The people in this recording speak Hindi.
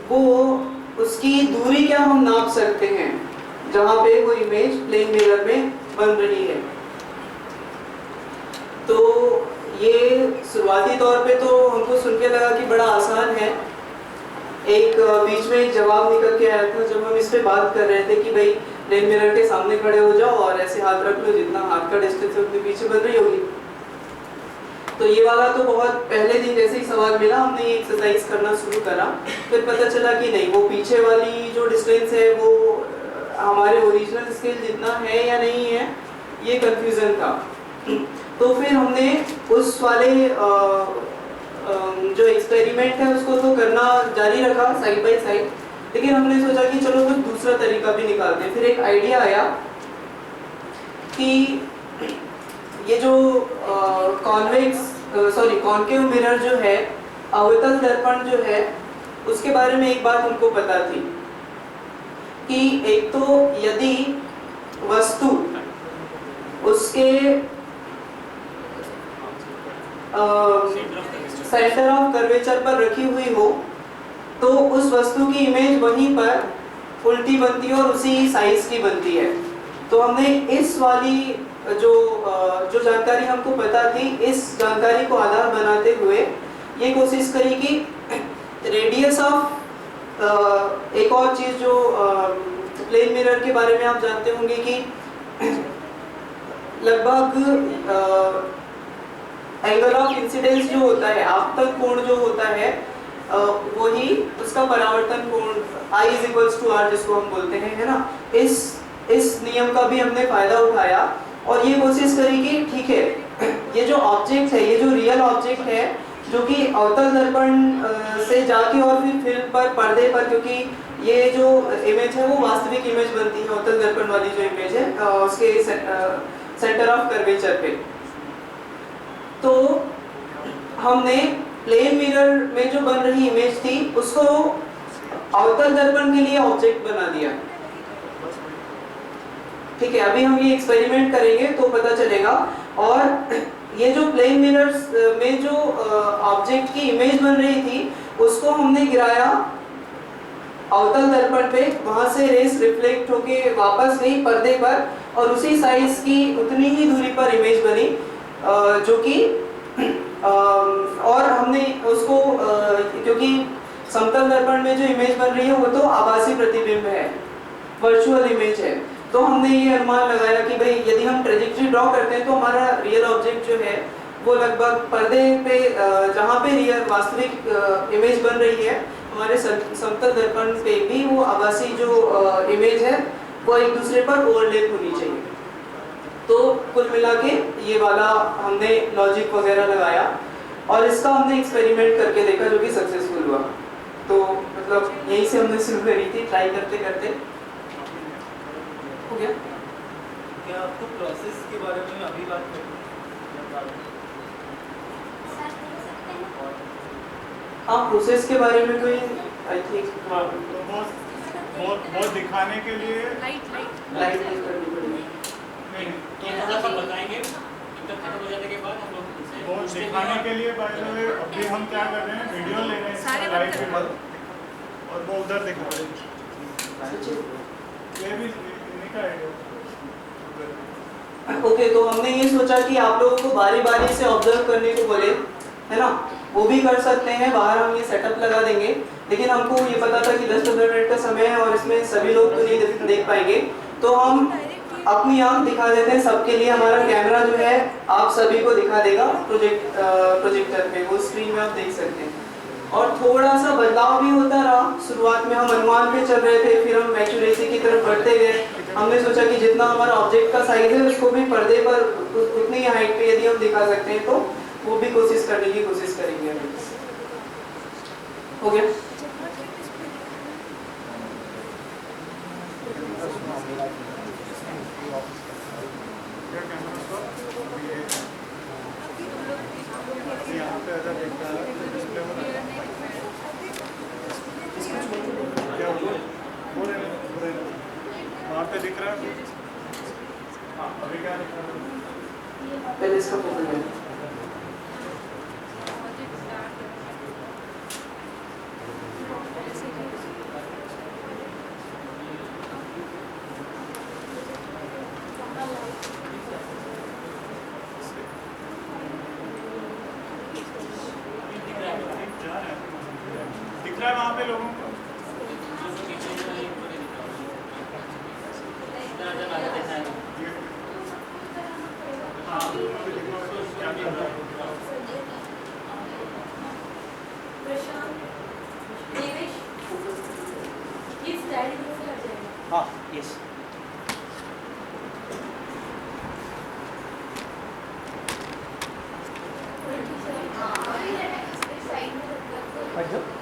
वो उसकी दूरी क्या हम नाप सकते हैं जहाँ पे वो इमेज प्लेन मिरर में बन रही है। तो ये शुरुआती तौर पे तो हमको सुन के लगा कि बड़ा आसान है। एक बीच में एक जवाब निकल के आया था जब हम इस पे बात कर रहे थे कि भाई प्लेन मिरर के सामने खड़े हो जाओ और ऐसे हाथ रख लो जितना हाथ का डिस्टेंस है उतने पीछे बन रही होगी। तो ये वाला तो बहुत पहले दिन जैसे ही सवाल मिला हमने ये एक्सरसाइज करना शुरू करा, फिर पता चला कि नहीं, वो पीछे वाली जो डिस्टेंस है वो हमारे ओरिजिनल स्केल जितना है या नहीं है, ये कंफ्यूजन था। तो फिर हमने उस वाले जो एक्सपेरिमेंट है उसको तो करना जारी रखा साइड बाय साइड, लेकिन हमने सोचा कि चलो कुछ दूसरा तरीका भी निकालते हैं। फिर एक आइडिया आया कि ये जो कॉन्केव मिरर जो है, अवतल दर्पण जो है, उसके बारे में एक बात हमको पता थी कि एक तो यदि वस्तु उसके सेंटर ऑफ कर्वेचर पर रखी हुई हो तो उस वस्तु की इमेज वहीं पर उल्टी बनती है और उसी साइज की बनती है। तो हमने इस वाली जो जानकारी हमको पता थी, इस जानकारी को आधार बनाते हुए ये कोशिश करी कि रेडियस ऑफ एक और चीज़ जो प्लेन मिरर के बारे में आप जानते होंगे कि लगभग एंगल ऑफ इंसिडेंस जो होता है, आपतन कोण जो होता है, वही उसका परावर्तन कोण I=R जिसको हम बोलते हैं, है ना। इस नियम का भी हमने फायदा उठाया और ये कोशिश करी कि ठीक है, ये जो ऑब्जेक्ट है, ये जो रियल ऑब्जेक्ट है जो कि अवतल दर्पण से जाके और फिर फिल्म पर, पर्दे पर, क्योंकि ये जो इमेज है वो वास्तविक इमेज बनती है अवतल दर्पण वाली जो इमेज है उसके सेंटर ऑफ कर्वेचर पे। तो हमने प्लेन मिरर में जो बन रही इमेज थी उसको अवतल दर्पण के लिए ऑब्जेक्ट बना दिया। ठीक है, अभी हम ये एक्सपेरिमेंट करेंगे तो पता चलेगा। और ये जो प्लेन मिरर्स में जो ऑब्जेक्ट की इमेज बन रही थी उसको हमने गिराया अवतल दर्पण पे, वहां से रेस रिफ्लेक्ट होके वापस गई पर्दे पर और उसी साइज की उतनी ही दूरी पर इमेज बनी, जो कि और हमने उसको क्योंकि समतल दर्पण में जो इमेज बन रही है वो तो आभासी प्रतिबिंब है, वर्चुअल इमेज है, तो हमने ये अनुमान लगाया कि भाई यदि हम ट्रेजेक्टरी ड्रॉ करते हैं तो हमारा रियल ऑब्जेक्ट जो है वो लगभग पर्दे पे जहाँ पे रियल वास्तविक इमेज बन रही है, हमारे समतल दर्पण पे भी वो आभासी जो इमेज है वो एक दूसरे पर ओवरलैप होनी चाहिए। तो कुल मिला के ये वाला हमने लॉजिक वगैरह लगाया और इसका हमने एक्सपेरिमेंट करके देखा जो कि सक्सेसफुल हुआ। तो मतलब यहीं से हमने शुरू करी थी, ट्राई करते करते हो गया। क्या आपको प्रोसेस के बारे में अभी बात करनी है? हाँ, प्रोसेस के बारे में कोई आई थिंक बहुत दिखाने के लिए लाइट करनी पड़ेगी। तो थोड़ा सा बताएंगे, इंटर खत्म हो जाने के बाद हम लोग इनसे बहुत दिखाने के लिए बाय द वे अभी हम क्या कर रहे हैं, वीडियो ले रहे हैं लाइव में और वो उधर दिखा रहे हैं। ये भी इन्हीं का आइडिया। ओके, तो हमने ये सोचा कि आप लोगों को बारी बारी से ऑब्जर्व करने को बोले, है ना, वो भी कर सकते हैं, बाहर हम ये सेटअप लगा देंगे, लेकिन हमको ये पता था कि 10-15 मिनट का समय है और इसमें सभी लोग तो नहीं देख पाएंगे, तो हम अपनी आंख दिखा देते हैं सबके लिए। हमारा कैमरा जो है आप सभी को दिखा देगा प्रोजेक्टर पे, वो स्क्रीन में आप देख सकते हैं। और थोड़ा सा बदलाव भी होता रहा, शुरुआत में हम अनुमान पे चल रहे थे, फिर हम मैच्योरिटी की तरफ बढ़ते गए। हमने सोचा कि जितना हमारा ऑब्जेक्ट का साइज है उसको भी पर्दे पर उतनी हाइट पे यदि हम दिखा सकते हैं तो वो भी कोशिश करने की कोशिश करेंगे। हो गया? वहाँ पे दिख रहा है। हाँ, अभी क्या दिख रहा है? पहले इसका फोटो लें। पे लोगों को हाँ यस Right, sir?